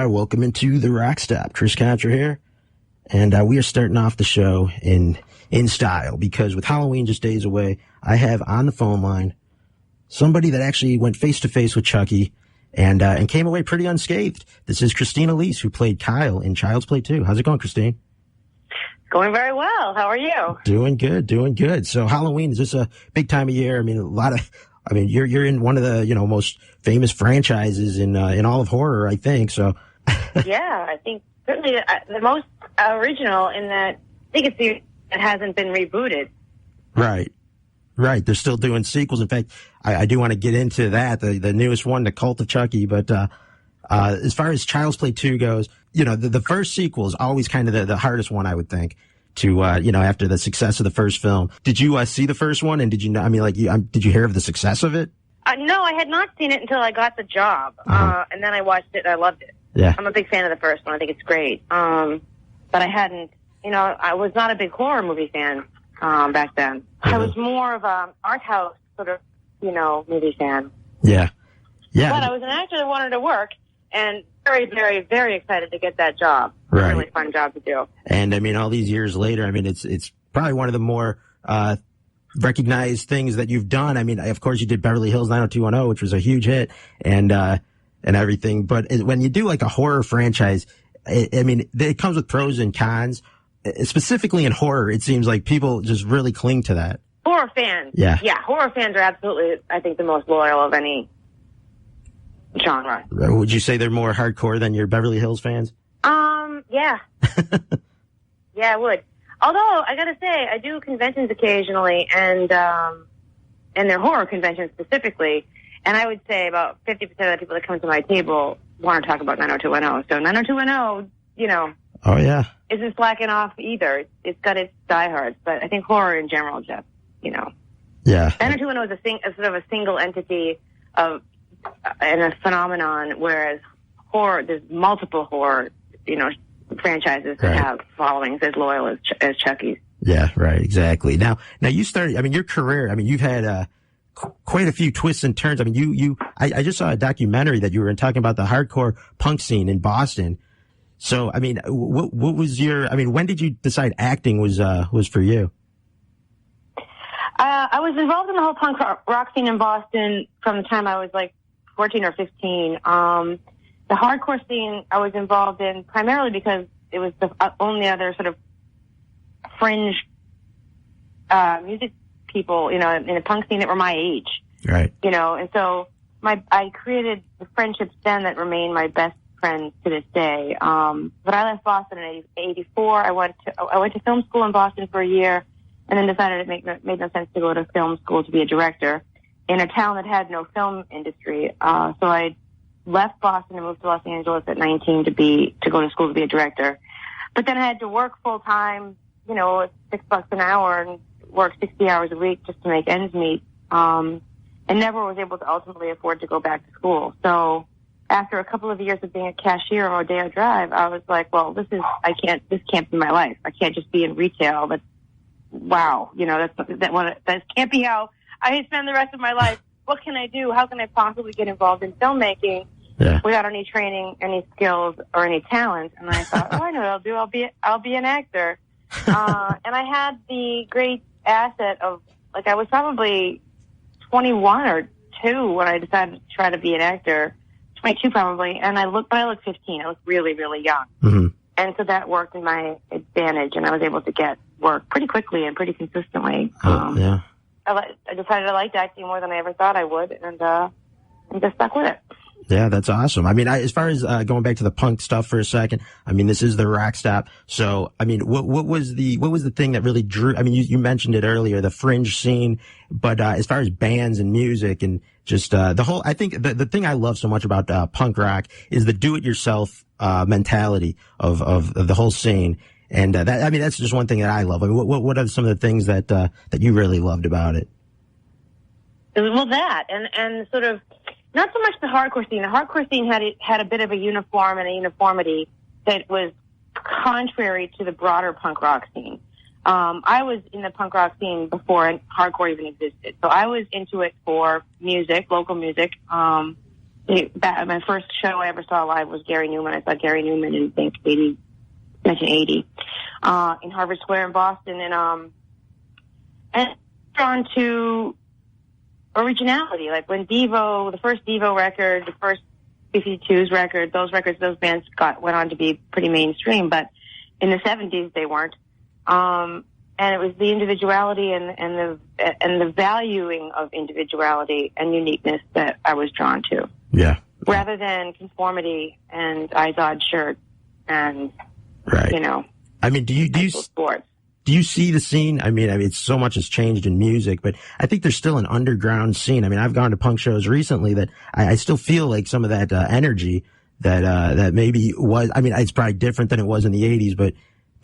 right, welcome into the RockStop. Chris Contra here, and we are starting off the show in style because with Halloween just days away, I have on the phone line somebody that actually went face to face with Chucky and came away pretty unscathed. This is Christine Elise, who played Kyle in Child's Play 2. How's it going, Christine? Going very well. How are you? Doing good. So Halloween, is this a big time of year? I mean, you're in one of the, most famous franchises in all of horror, I think. So. Yeah, I think certainly the most original in that I think it's it hasn't been rebooted. Right. They're still doing sequels. In fact, I do want to get into that, the newest one, The Cult of Chucky. But as far as Child's Play 2 goes, the first sequel is always kind of the hardest one, I would think, to, after the success of the first film. Did you see the first one? And did you know, did you hear of the success of it? No, I had not seen it until I got the job. And then I watched it and I loved it. Yeah. I'm a big fan of the first one. I think it's great. But I hadn't, I was not a big horror movie fan back then. Mm-hmm. I was more of an art house sort of, movie fan. Yeah. But I was an actor that wanted to work and very, very, very excited to get that job. Right. Really fun job to do. And all these years later, it's probably one of the more recognized things that you've done. Of course, you did Beverly Hills 90210, which was a huge hit, and everything. But when you do like a horror franchise, it comes with pros and cons. Specifically in horror, it seems like people just really cling to that. Horror fans. Yeah, horror fans are absolutely, I think, the most loyal of any genre. Would you say they're more hardcore than your Beverly Hills fans? Yeah. Yeah, I would. Although, I gotta say, I do conventions occasionally, and they're horror conventions specifically, and I would say about 50% of the people that come to my table want to talk about 90210. So 90210, oh yeah, isn't slacking off either. It's got its diehards, but I think horror in general, just, Yeah. 90210 is a sort of a single entity and a phenomenon, whereas horror, there's multiple horror, franchises that have followings as loyal as Chucky's. Yeah, right, exactly. Now you started, your career, you've had quite a few twists and turns. I just saw a documentary that you were talking about the hardcore punk scene in Boston. So, what was your, when did you decide acting was for you? I was involved in the whole punk rock scene in Boston from the time I was like 14 or 15. The hardcore scene I was involved in primarily because it was the only other sort of fringe music people, in the punk scene that were my age. Right. And so I created the friendships then that remain my best friends to this day. But I left Boston in '84. I went to film school in Boston for a year, and then decided it made no sense to go to film school to be a director in a town that had no film industry. So I left Boston and moved to Los Angeles at 19 to go to school to be a director. But then I had to work full time, at $6 an hour and work 60 hours a week just to make ends meet. And never was able to ultimately afford to go back to school. So after a couple of years of being a cashier on Rodeo Drive, I was like, well, this can't be my life. I can't just be in retail. That can't be how I spend the rest of my life. What can I do? How can I possibly get involved in filmmaking without any training, any skills, or any talent? And I thought, I know what I'll do. I'll be an actor. And I had the great asset of, I was probably 21 or 2 when I decided to try to be an actor. 22 probably. And I looked 15. I was really, really young. Mm-hmm. And so that worked in my advantage, and I was able to get work pretty quickly and pretty consistently. Yeah. I decided I liked acting more than I ever thought I would, and just stuck with it. Yeah, that's awesome. As far as going back to the punk stuff for a second, this is the RockStop. So, what was the thing that really drew? You mentioned it earlier, the fringe scene, but as far as bands and music and just the whole, I think the thing I love so much about punk rock is the do-it-yourself mentality of the whole scene. And that's just one thing that I love. What are some of the things that you really loved about it? Well, that and sort of not so much the hardcore scene. The hardcore scene had a bit of a uniform and a uniformity that was contrary to the broader punk rock scene. I was in the punk rock scene before hardcore even existed, so I was into it for music, local music, My first show I ever saw live was Gary Newman. I saw Gary Newman in, I think, 1980, in Harvard Square in Boston. And drawn to originality. Like when Devo, the first Devo record, the first 52's record, those bands went on to be pretty mainstream, but in the 70s they weren't. And it was the individuality and the valuing of individuality and uniqueness that I was drawn to. Yeah. Rather than conformity and Izod shirt and, right. I mean, do you sports. Do you see the scene? I mean, it's so much has changed in music, but I think there's still an underground scene. I mean, I've gone to punk shows recently that I still feel like some of that energy that maybe was, I mean, it's probably different than it was in the 80s, but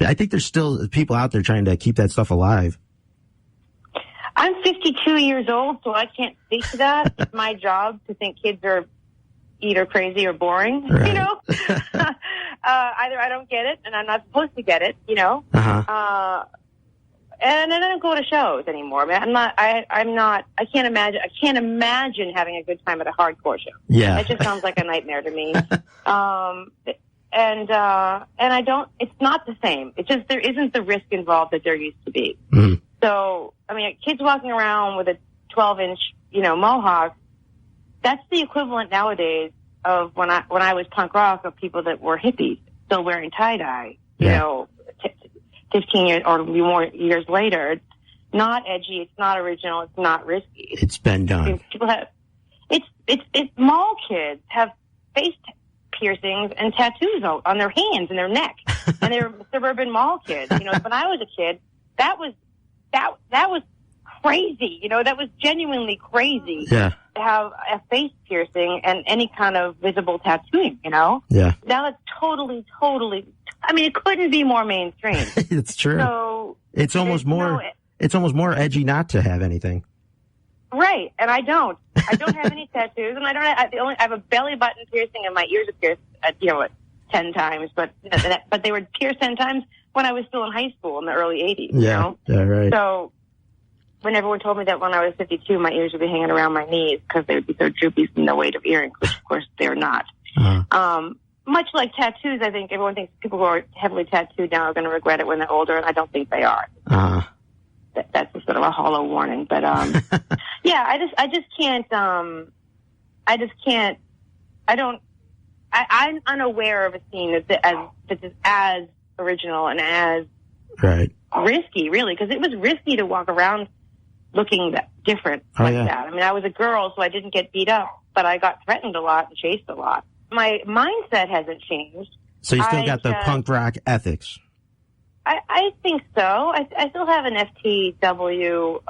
I think there's still people out there trying to keep that stuff alive. I'm 52 years old, so I can't speak to that. It's my job to think kids are either crazy or boring, right. Either I don't get it and I'm not supposed to get it, Uh-huh. And I don't go to shows anymore, man. I can't imagine having a good time at a hardcore show. Yeah. It just sounds like a nightmare to me. And I don't, it's not the same. It's just, there isn't the risk involved that there used to be. Mm. So, I mean, kids walking around with a 12-inch, mohawk, that's the equivalent nowadays of when I was punk rock, of people that were hippies still wearing tie-dye, 15 years or more years later. It's not edgy, it's not original, it's not risky. It's been done. People have, it's mall kids have face piercings and tattoos on their hands and their neck, and they're suburban mall kids. When I was a kid, that was crazy. That was genuinely crazy. Yeah. To have a face piercing and any kind of visible tattooing. Yeah. Now it's totally. I mean, it couldn't be more mainstream. It's true. So it's almost more edgy not to have anything. Right, and I don't have any tattoos, and I have a belly button piercing, and my ears are pierced, 10 times, but they were pierced 10 times when I was still in high school in the early 80s. Yeah, yeah, right. So when everyone told me that when I was 52, my ears would be hanging around my knees because they would be so droopy from the weight of earrings, which of course they're not. Uh-huh. Much like tattoos, I think everyone thinks people who are heavily tattooed now are going to regret it when they're older, and I don't think they are. Uh-huh. That's a sort of a hollow warning, but yeah, I just can't. I'm unaware of a scene that's as original and as right. risky, really, because it was risky to walk around looking different like that. I mean, I was a girl, so I didn't get beat up, but I got threatened a lot and chased a lot. My mindset hasn't changed. So you still got the punk rock ethics. I think so. I still have an FTW,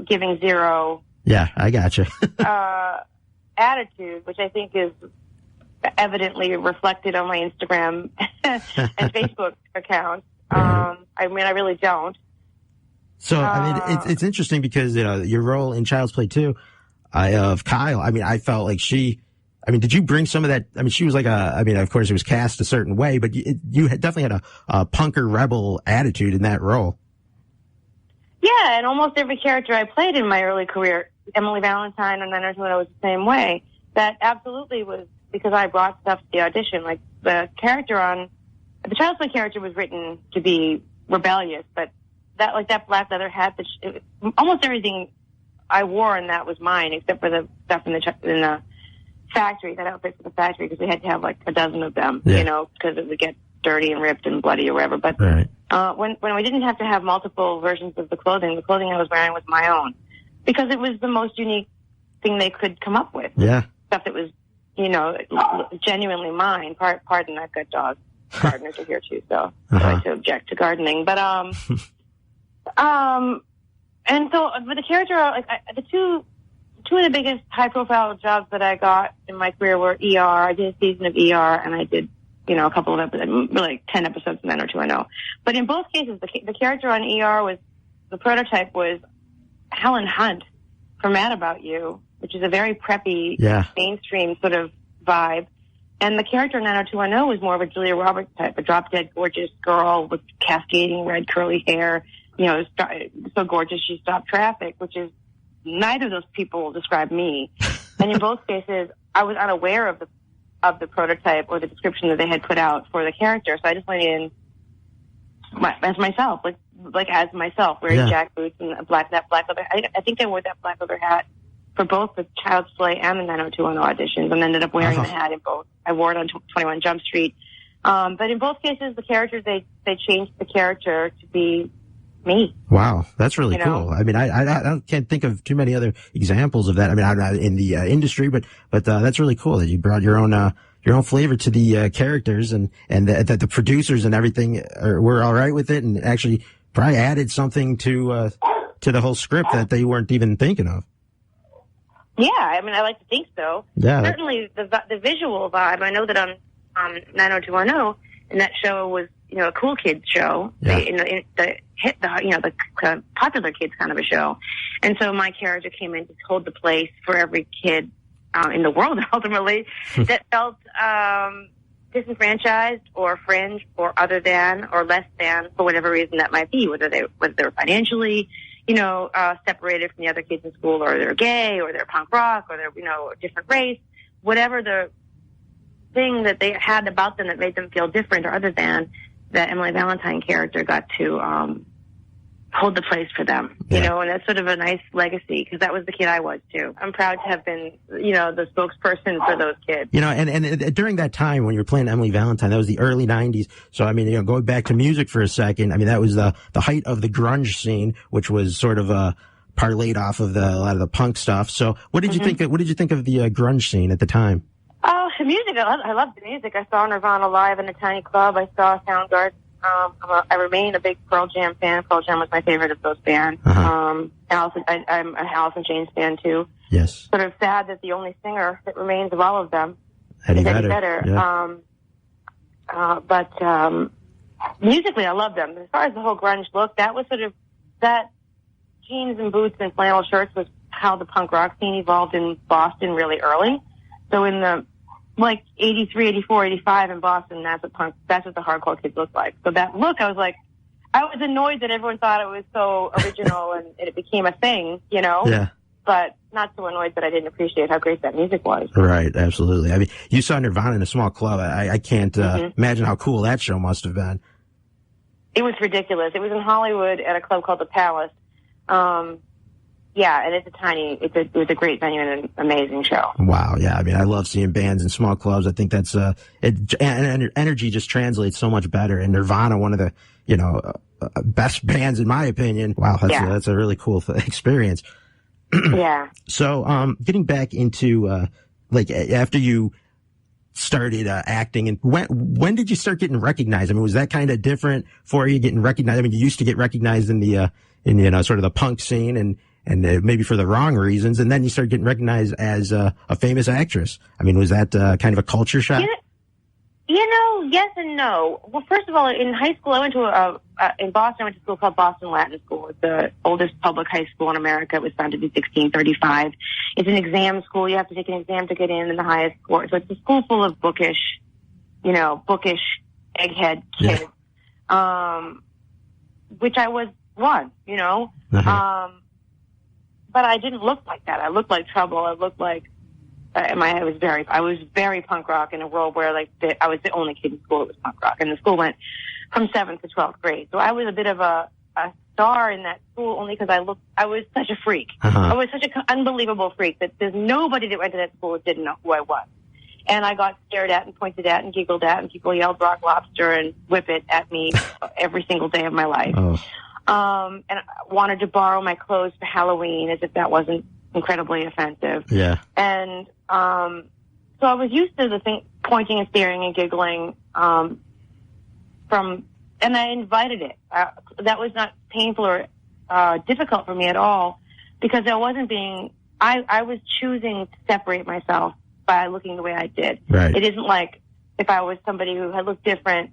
giving zero. Yeah, I gotcha. Attitude, which I think is evidently reflected on my Instagram and Facebook accounts. I mean, I really don't. So, I mean, it's interesting because, your role in Child's Play 2 of Kyle, I mean, I felt like did you bring some of that? I mean, she was like of course it was cast a certain way, but you definitely had a punker rebel attitude in that role. Yeah, and almost every character I played in my early career, Emily Valentine and Leonard Huno was the same way. That absolutely was because I brought stuff to the audition. Like the Child's Play character was written to be rebellious, but that black leather hat, almost everything I wore in that was mine, except for the stuff in the factory, that outfit for the factory, because we had to have like a dozen of them, because it would get dirty and ripped and bloody or whatever. But right. When we didn't have to have multiple versions of the clothing I was wearing was my own, because it was the most unique thing they could come up with. Yeah. Stuff that was, genuinely mine. Pardon, I've got dogs. Gardeners are here too, so I like to object to gardening. But and so with the character, the two of the biggest high-profile jobs that I got in my career were ER. I did a season of ER, and I did, a couple of episodes, like 10 episodes of 90210. But in both cases, the character on ER the prototype was Helen Hunt from Mad About You, which is a very preppy, mainstream sort of vibe. And the character in 90210 was more of a Julia Roberts type, a drop-dead gorgeous girl with cascading red curly hair, so gorgeous she stopped traffic, which is neither of those people describe me. And in both cases, I was unaware of the prototype or the description that they had put out for the character. So I just went in as myself, as myself, wearing jack boots and that black leather. I think I wore that black leather hat for both the Child's Play and the 90210 auditions, and ended up wearing the hat in both. I wore it on 21 Jump Street. But in both cases, the characters, they changed the character to be me. Wow, that's really cool. I mean, I can't think of too many other examples of that. I mean, I'm not in the industry, but that's really cool that you brought your own flavor to the characters, and that the producers and everything were all right with it, and actually probably added something to the whole script that they weren't even thinking of. Yeah, I mean, I like to think so. Yeah, certainly the visual vibe. I know that on 90210, and that show was a cool kids show. Yeah. The popular kids kind of a show, and so my character came in to hold the place for every kid in the world, ultimately, that felt disenfranchised or fringe or other than or less than for whatever reason that might be, whether they were financially, separated from the other kids in school, or they're gay, or they're punk rock, or they're, a different race, whatever the thing that they had about them that made them feel different or other than, that Emily Valentine character got to hold the place for them, and that's sort of a nice legacy, because that was the kid I was too. I'm proud to have been, the spokesperson for those kids. And during that time when you were playing Emily Valentine, that was the early 90s. So, I mean, going back to music for a second, I mean, that was the height of the grunge scene, which was sort of parlayed off of a lot of the punk stuff. So what did you think of the grunge scene at the time? Oh, the music. I love the music. I saw Nirvana live in a tiny club. I saw Soundgarden. I remain a big Pearl Jam fan. Pearl Jam was my favorite of those bands. I'm an Alice in Chains fan too. Yes. Sort of sad that the only singer that remains of all of them is Eddie Vedder. Yeah. But musically, I love them. As far as the whole grunge look, that was sort of that jeans and boots and flannel shirts was how the punk rock scene evolved in Boston really early. So in the 83, 84, 85 in Boston, that's what the hardcore kids looked like. So that look, I was annoyed that everyone thought it was so original and it became a thing, Yeah. But not so annoyed that I didn't appreciate how great that music was. Right, absolutely. I mean, you saw Nirvana in a small club. I can't imagine how cool that show must have been. It was ridiculous. It was in Hollywood at a club called the Palace. Yeah, and it was a great venue and an amazing show. Wow, yeah. I mean, I love seeing bands in small clubs. I think that's, energy just translates so much better. And Nirvana, one of the, best bands in my opinion. Wow, that's a really cool experience. Yeah. So, getting back into, after you started acting, and when did you start getting recognized? I mean, was that kind of different for you, getting recognized? I mean, you used to get recognized in the, sort of the punk scene and maybe for the wrong reasons, and then you started getting recognized as a famous actress. I mean, was that kind of a culture shock? Yes and no. Well, first of all, in high school, I went to in Boston, I went to a school called Boston Latin School. It's the oldest public high school in America. It was founded in 1635. It's an exam school. You have to take an exam to get in the highest score. So it's a school full of bookish egghead kids, which I was one, but I didn't look like that. I looked like trouble. I looked like I was very punk rock in a world where I was the only kid in school that was punk rock, and the school went from 7th to 12th grade. So I was a bit of a star in that school only because I was such a freak. I was such an unbelievable freak that there's nobody that went to that school that didn't know who I was. And I got stared at and pointed at and giggled at, and people yelled "Rock Lobster" and "Whip It" at me every single day of my life. Oh. And I wanted to borrow my clothes for Halloween as if that wasn't incredibly offensive. Yeah. And so I was used to the thing, pointing and staring and giggling and I invited it. That was not painful or difficult for me at all, because I was choosing to separate myself by looking the way I did. Right. It isn't like if I was somebody who had looked different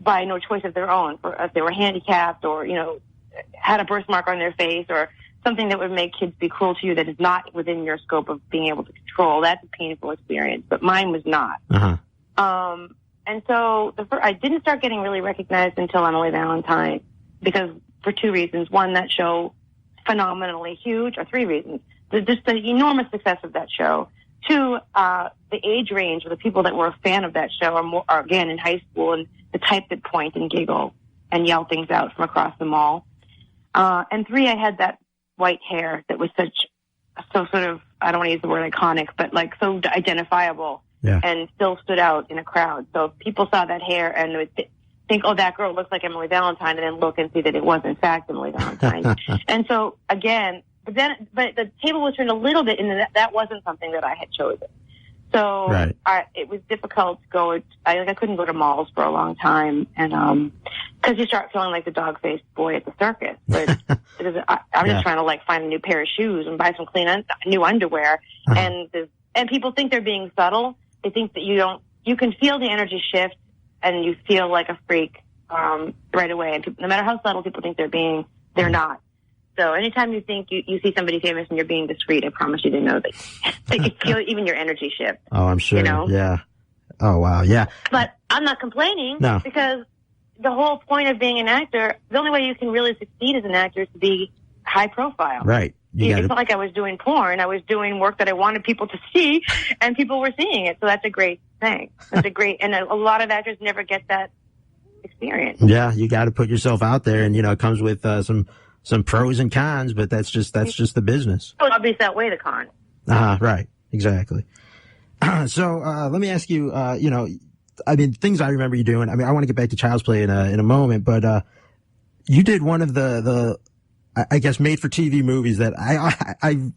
by no choice of their own, if they were handicapped or, had a birthmark on their face or something that would make kids be cruel to you that is not within your scope of being able to control. That's a painful experience, but mine was not. And so I didn't start getting really recognized until Emily Valentine, because for two reasons. One, that show phenomenally huge, or three reasons. just the enormous success of that show. Two, the age range of the people that were a fan of that show are again in high school, and the type that point and giggle and yell things out from across the mall. And three, I had that white hair that was so sort of, I don't want to use the word iconic, but like so identifiable, and still stood out in a crowd. So if people saw that hair and would think, oh, that girl looks like Emily Valentine, and then look and see that it was in fact Emily Valentine. And so again, but the table was turned a little bit in that wasn't something that I had chosen. So it was difficult to go. I couldn't go to malls for a long time, and because you start feeling like the dog-faced boy at the circus. But I'm just trying to like find a new pair of shoes and buy some clean new underwear, and people think they're being subtle. They think that you can feel the energy shift, and you feel like a freak right away. And no matter how subtle people think they're not. So anytime you think you see somebody famous and you're being discreet, I promise you they know that they can feel even your energy shift. Oh, I'm sure. You know? Yeah. Oh, wow. Yeah. But I'm not complaining because the whole point of being an actor, the only way you can really succeed as an actor is to be high profile. Right. It's not like I was doing porn. I was doing work that I wanted people to see, and people were seeing it. So that's a great thing. And a lot of actors never get that experience. Yeah. You got to put yourself out there, and, it comes with some pros and cons, but that's just the business. Oh, obviously that way the con. Right. Exactly. So, let me ask you, things I remember you doing. I want to get back to Child's Play in a moment, but, you did one of the I guess made for TV movies that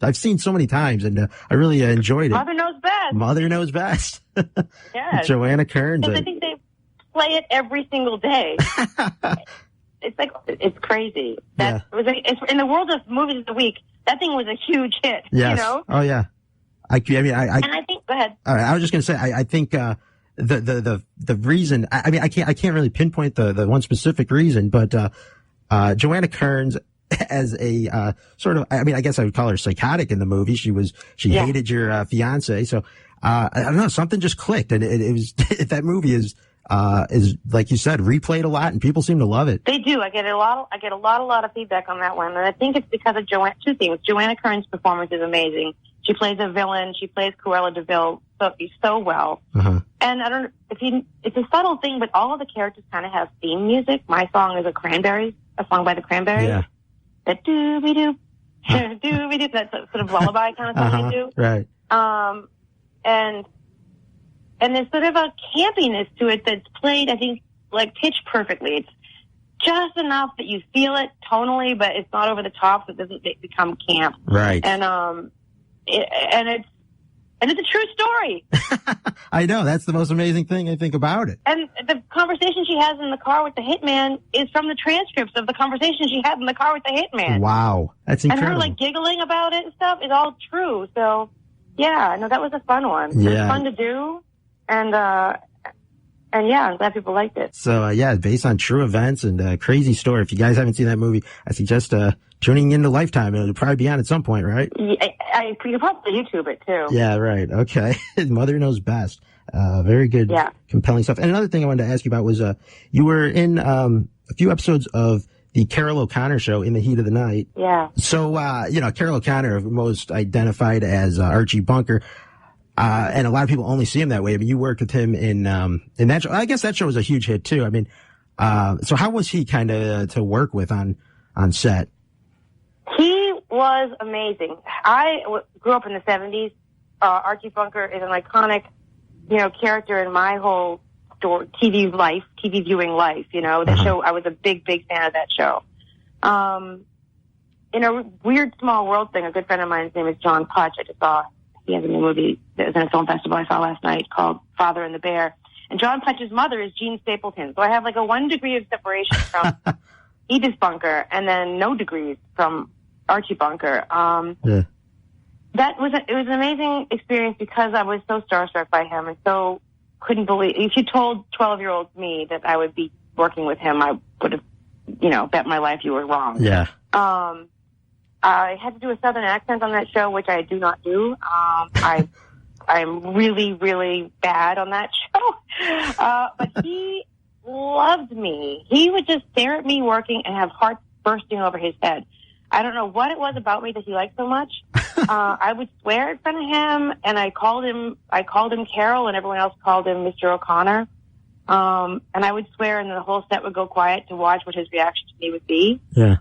I've seen so many times, and I really enjoyed it. Mother Knows Best. Mother Knows Best. Yes. Joanna Kearns. I think they play it every single day. It's crazy. It was in the world of movies of the week. That thing was a huge hit. Yes. Oh yeah. I think. Go ahead. All right. I was just going to say. I think the reason. I can't really pinpoint the one specific reason, but Joanna Kearns as a sort of. I guess I would call her psychotic in the movie. She hated your fiance. So I don't know. Something just clicked, and it was that movie is like you said, replayed a lot, and people seem to love it. They do. I get a lot of feedback on that one, and I think it's because of two things. Joanna Kearns' performance is amazing. She plays a villain. She plays Cruella de Vil so well. And I don't know it's a subtle thing, but all of the characters kind of have theme music. My song is a song by the Cranberries. Yeah. That dooby-doo, dooby-doo, that sort of lullaby kind of song they do. Right. And there's sort of a campiness to it that's played, I think, like pitch perfectly. It's just enough that you feel it tonally, but it's not over the top, so it doesn't become camp. Right. And it's a true story. I know. That's the most amazing thing I think about it. And the conversation she has in the car with the hitman is from the transcripts of the conversation she had in the car with the hitman. Wow. That's incredible. And her giggling about it and stuff is all true. So yeah, no, that was a fun one. Yeah. It was fun to do. And yeah, I'm glad people liked it. So, based on true events and crazy story. If you guys haven't seen that movie, I suggest tuning into Lifetime. It'll probably be on at some point, right? Yeah, you could probably YouTube it, too. Yeah, right. Okay. Mother Knows Best. Very good, compelling stuff. And another thing I wanted to ask you about was you were in a few episodes of the Carol O'Connor show, In the Heat of the Night. Yeah. So, Carol O'Connor, most identified as Archie Bunker. And a lot of people only see him that way. You worked with him in that show. I guess that show was a huge hit too. So how was he kind of to work with on set? He was amazing. I grew up in the 70s. Archie Bunker is an iconic, character in my whole TV viewing life. That show, I was a big, big fan of that show. In a weird small world thing, a good friend of mine's name is John Putch. I just saw he has a new movie that was in a film festival I saw last night called Father and the Bear. And John Putch's mother is Jean Stapleton. So I have like a 1 degree of separation from Edith Bunker and then no degrees from Archie Bunker. It was an amazing experience because I was so starstruck by him and so couldn't believe. If you told 12-year-old me that I would be working with him, I would have, bet my life you were wrong. Yeah. I had to do a Southern accent on that show, which I do not do. I'm really, really bad on that show. But he loved me. He would just stare at me working and have hearts bursting over his head. I don't know what it was about me that he liked so much. I would swear in front of him, and I called him Carol, and everyone else called him Mr. O'Connor. And I would swear, and then the whole set would go quiet to watch what his reaction to me would be. Yeah.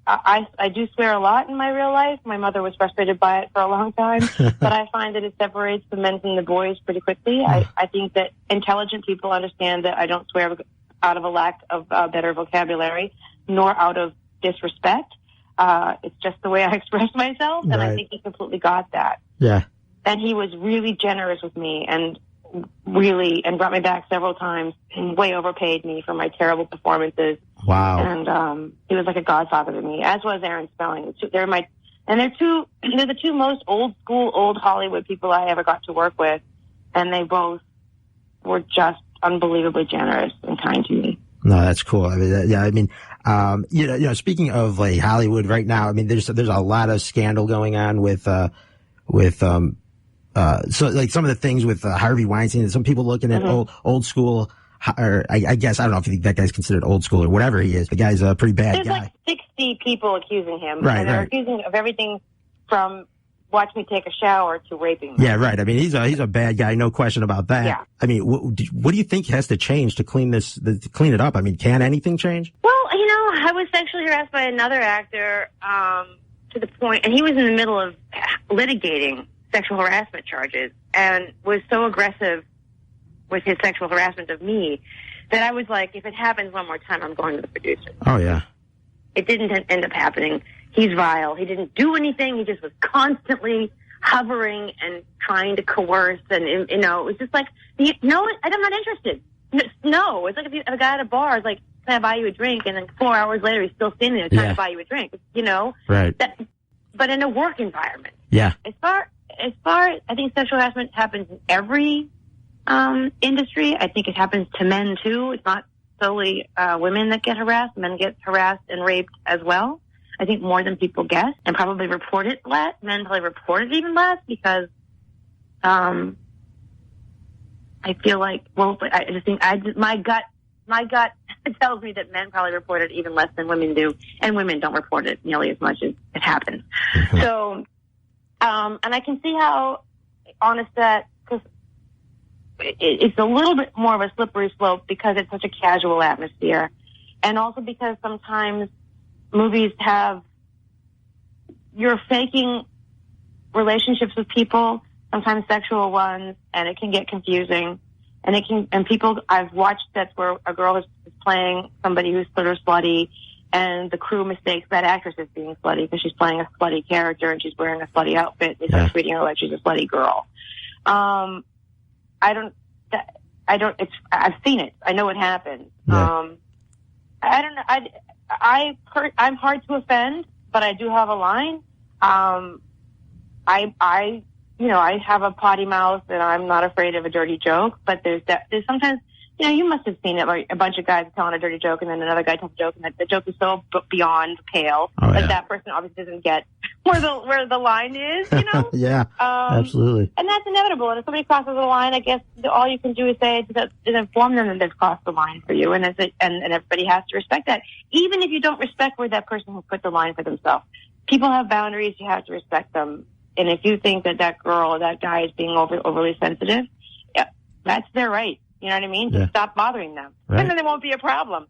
I do swear a lot in my real life. My mother was frustrated by it for a long time, but I find that it separates the men from the boys pretty quickly. I think that intelligent people understand that I don't swear out of a lack of better vocabulary, nor out of disrespect. It's just the way I express myself, and I think he completely got that. Yeah. And he was really generous with me, and brought me back several times, and way overpaid me for my terrible performances. Wow. And he was like a godfather to me, as was Aaron Spelling. They're the two most old school, old Hollywood people I ever got to work with, and they both were just unbelievably generous and kind to me. No, that's cool. I mean, speaking of like Hollywood right now, I mean, there's a lot of scandal going on with so like some of the things with Harvey Weinstein, some people looking at old school, or I guess, I don't know if you think that guy's considered old school or whatever he is. The guy's a pretty bad guy. There's like 60 people accusing him. Right, and they're accusing of everything from watch me take a shower to raping me. Yeah, right. I mean, he's a bad guy, no question about that. Yeah. I mean, what do you think has to change to clean it up? I mean, can anything change? Well, I was sexually harassed by another actor, to the point, and he was in the middle of litigating sexual harassment charges, and was so aggressive with his sexual harassment of me that I was like, if it happens one more time, I'm going to the producer. Oh, yeah. It didn't end up happening. He's vile. He didn't do anything. He just was constantly hovering and trying to coerce. And, it was just like, no, I'm not interested. No, it's like if a guy at a bar is like, can I buy you a drink? And then 4 hours later, he's still standing there trying to buy you a drink, Right. But in a work environment. Yeah. As far, I think sexual harassment happens in every industry. I think it happens to men, too. It's not solely women that get harassed. Men get harassed and raped as well. I think more than people guess, and probably report it less. Men probably report it even less because I feel like, I just think my gut tells me that men probably report it even less than women do, and women don't report it nearly as much as it happens. Mm-hmm. So, and I can see how on a set, because it's a little bit more of a slippery slope because it's such a casual atmosphere, and also because sometimes movies you're faking relationships with people, sometimes sexual ones, and it can get confusing. And people, I've watched sets where a girl is playing somebody who's sort of slutty, and the crew mistakes that actress as being slutty because she's playing a slutty character and she's wearing a slutty outfit. They start treating her like she's a slutty girl. I've seen it. I know it happens. Yeah. I don't know. I'm hard to offend, but I do have a line. I have a potty mouth and I'm not afraid of a dirty joke, but there's sometimes, you must have seen it, like a bunch of guys telling a dirty joke and then another guy tells a joke, and the joke is so beyond pale that that person obviously doesn't get where the line is, Yeah, absolutely. And that's inevitable. And if somebody crosses the line, I guess all you can do is say is inform them that they've crossed the line for you, and everybody has to respect that, even if you don't respect where that person has put the line for themselves. People have boundaries; you have to respect them. And if you think that girl or that guy is being overly sensitive, that's their right. You know what I mean? Yeah. Stop bothering them, right. And then there won't be a problem.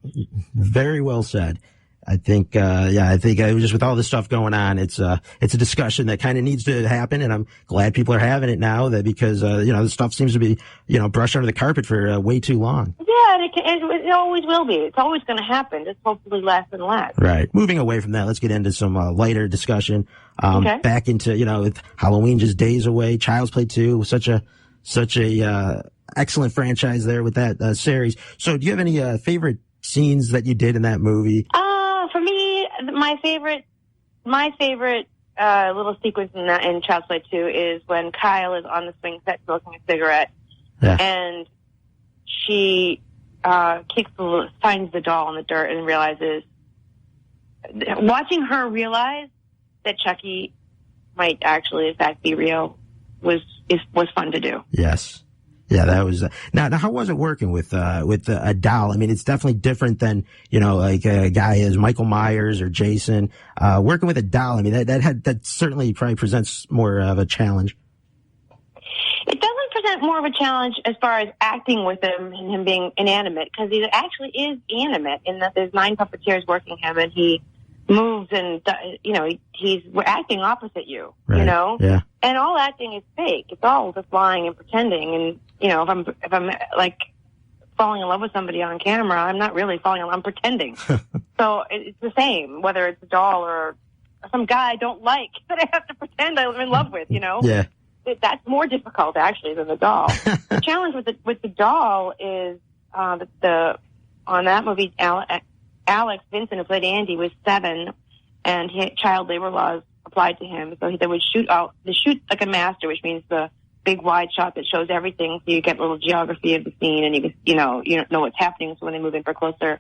Very well said. I think just with all this stuff going on, it's a discussion that kind of needs to happen, and I'm glad people are having it now. Because this stuff seems to be brushed under the carpet for way too long. Yeah, and it always will be. It's always going to happen. Just hopefully less and less. Right. Moving away from that, let's get into some lighter discussion. Okay. Back into with Halloween just days away. Child's Play 2, such a excellent franchise there with that series. So, do you have any favorite scenes that you did in that movie? For me, my favorite little sequence in Child's Play 2 is when Kyle is on the swing set smoking a cigarette, and she finds the doll in the dirt and realizes, watching her realize that Chucky might actually, in fact, be real was fun to do. Yes. Yeah, that was now. How was it working with a doll? I mean, it's definitely different than like a guy as Michael Myers or Jason. Working with a doll, I mean, that certainly probably presents more of a challenge. It doesn't present more of a challenge as far as acting with him and him being inanimate, because he actually is animate in that there's 9 puppeteers working him, and he moves and he's acting opposite you, right. Yeah. And all acting is fake. It's all just lying and pretending. And if I'm like falling in love with somebody on camera, I'm not really falling in love. I'm pretending. So it's the same, whether it's a doll or some guy I don't like that I have to pretend I'm in love with. Yeah. That's more difficult actually than the doll. The challenge with the doll is on that movie, Alex Vincent, who played Andy, was 7, and child labor laws applied to him. So they would shoot like a master, which means the big wide shot that shows everything, so you get a little geography of the scene, and you don't know what's happening. So when they move in for closer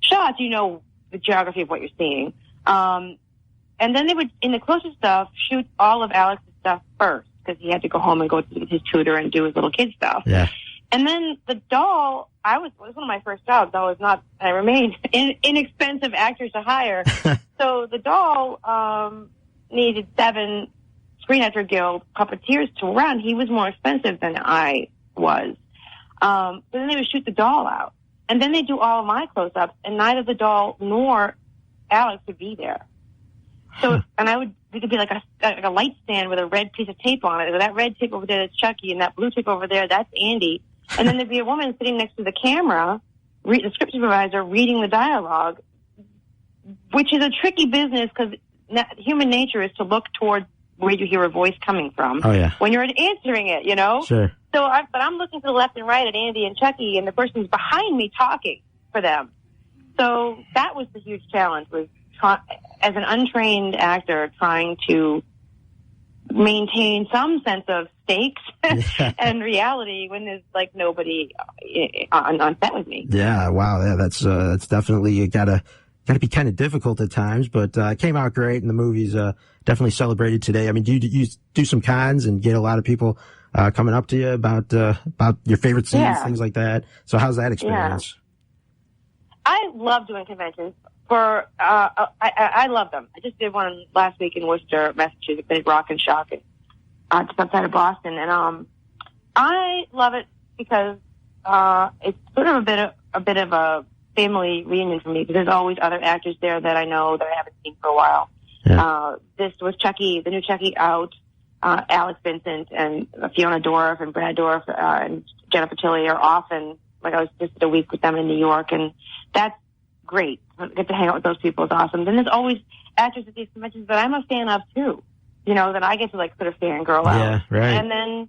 shots, you know the geography of what you're seeing. And then they would, in the closer stuff, shoot all of Alex's stuff first, because he had to go home and go to his tutor and do his little kid stuff. Yeah. And then the doll, it was one of my first jobs. I remained inexpensive actors to hire. So the doll needed 7 Screen Actor Guild puppeteers to run. He was more expensive than I was. So then they would shoot the doll out. And then they do all of my close-ups, and neither the doll nor Alex would be there. So, and it could be like a light stand with a red piece of tape on it. That red tape over there, that's Chucky, and that blue tape over there, that's Andy. And then there'd be a woman sitting next to the camera, the script supervisor, reading the dialogue, which is a tricky business because human nature is to look towards where you hear a voice coming from. Oh, yeah. When you're answering it, Sure. So, but I'm looking to the left and right at Andy and Chucky, and the person's behind me talking for them. So that was the huge challenge, was as an untrained actor trying to maintain some sense of stakes and reality when there's like nobody on set with me. Yeah, wow, yeah, that's definitely gotta be kind of difficult at times, but it came out great, and the movie's definitely celebrated today. I mean, do you do some cons and get a lot of people coming up to you about your favorite scenes, things like that? So how's that experience? Yeah. I love doing conventions. I love them. I just did one last week in Worcester, Massachusetts, at Rock and Shock, just outside of Boston, and I love it because it's sort of a bit of a family reunion for me, because there's always other actors there that I know that I haven't seen for a while. Yeah. This was Chucky, the new Chucky out. Alex Vincent and Fiona Dorff and Brad Dorff and Jennifer Tilly are often, like I was just a week with them in New York, and that's great. Get to hang out with those people is awesome. Then there's always actors at these conventions that I'm a fan of too, that I get to like sort of fangirl out. Yeah, right. And then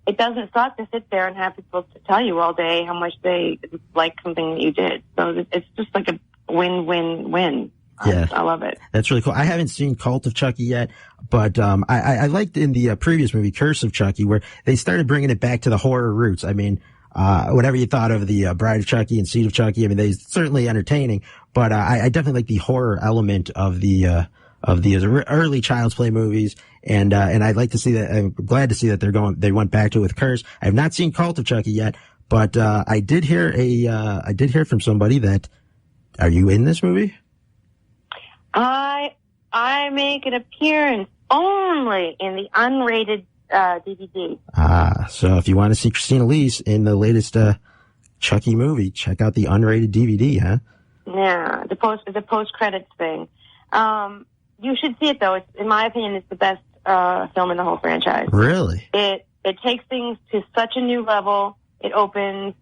it doesn't suck to sit there and have people to tell you all day how much they like something that you did. So it's just like a win-win-win. Yeah. I love it. That's really cool. I haven't seen Cult of Chucky yet, but I liked in the previous movie, Curse of Chucky, where they started bringing it back to the horror roots. I mean, whatever you thought of the Bride of Chucky and Seed of Chucky, I mean, they're certainly entertaining, but I definitely like the horror element of the early Child's Play movies, and I'd like to see that. I'm glad to see that they went back to it with Curse. I have not seen Cult of Chucky yet, but I did hear from somebody that, are you in this movie? I make an appearance only in the unrated DVD. So if you want to see Christina Elise in the latest Chucky movie, check out the unrated DVD, huh? Yeah, the post credits thing. You should see it though. In my opinion, it's the best film in the whole franchise. Really? It takes things to such a new level. It opens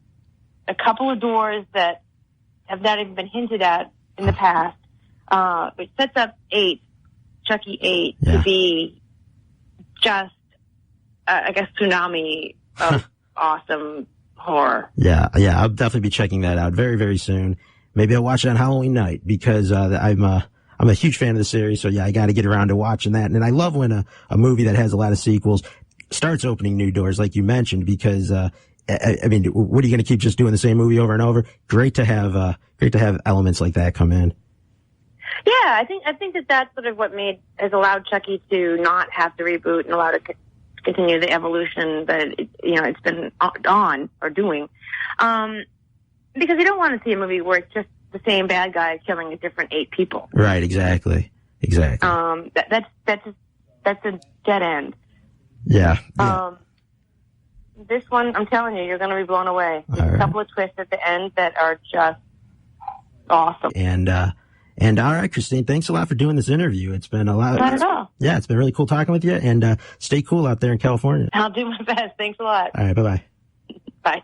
a couple of doors that have not even been hinted at in the past. It sets up Chucky 8 to be just, I guess, tsunami of awesome horror. Yeah, I'll definitely be checking that out very, very soon. Maybe I'll watch it on Halloween night, because I'm a huge fan of the series. So yeah, I got to get around to watching that. And I love when a movie that has a lot of sequels starts opening new doors, like you mentioned, because I mean, what are you going to keep just doing the same movie over and over? Great to have elements like that come in. Yeah, I think that's sort of what has allowed Chucky to not have to reboot and allowed continue the evolution that it's been on or doing. Because you don't want to see a movie where it's just the same bad guy killing a different 8 people. Right. Exactly. That's a dead end. Yeah. This one, I'm telling you, you're going to be blown away. There's a couple of twists at the end that are just awesome. And all right, Christine, thanks a lot for doing this interview. It's been a lot. Not at all. Yeah, it's been really cool talking with you, and stay cool out there in California. I'll do my best. Thanks a lot. All right, bye-bye. Bye.